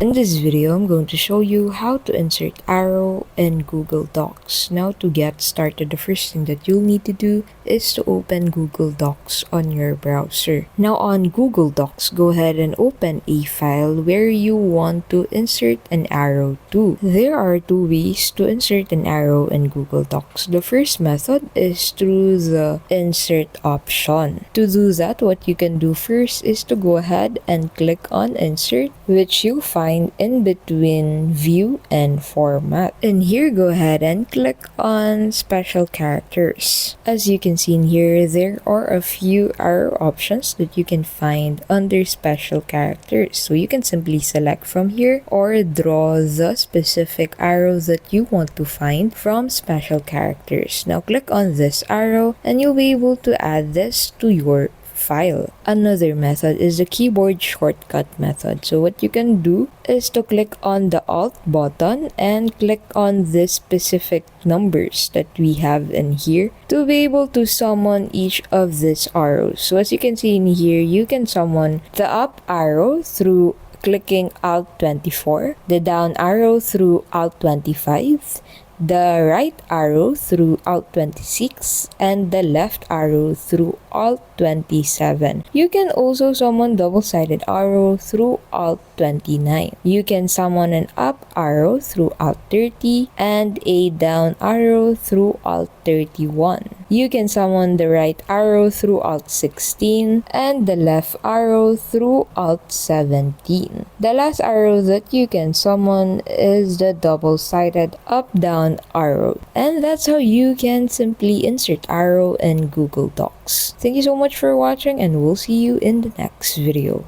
In this video, I'm going to show you how to insert arrow in Google Docs. Now to get started, the first thing that you'll need to do is to open Google Docs on your browser. Now on Google Docs, go ahead and open a file where you want to insert an arrow to. There are two ways to insert an arrow in Google Docs. The first method is through the insert option. To do that, what you can do first is to go ahead and click on insert, which you'll find in between view and format. And here, go ahead and click on special characters. As you can see in here, there are a few arrow options that you can find under special characters. So you can simply select from here or draw the specific arrow that you want to find from special characters. Now click on this arrow and you'll be able to add this to your file. Another method is the keyboard shortcut method. So what you can do is to click on the Alt button and click on this specific numbers that we have in here to be able to summon each of these arrows. So as you can see in here, you can summon the up arrow through clicking Alt 24, the down arrow through Alt 25, the right arrow through Alt 26, and the left arrow through Alt 27. You can also summon double-sided arrow through Alt 29. You can summon an up arrow through Alt 30 and a down arrow through Alt 31. You can summon the right arrow through Alt 16 and the left arrow through Alt 17. The last arrow that you can summon is the double-sided up-down arrow. And that's how you can simply insert arrow in Google Docs. Thank you so much for watching, and we'll see you in the next video.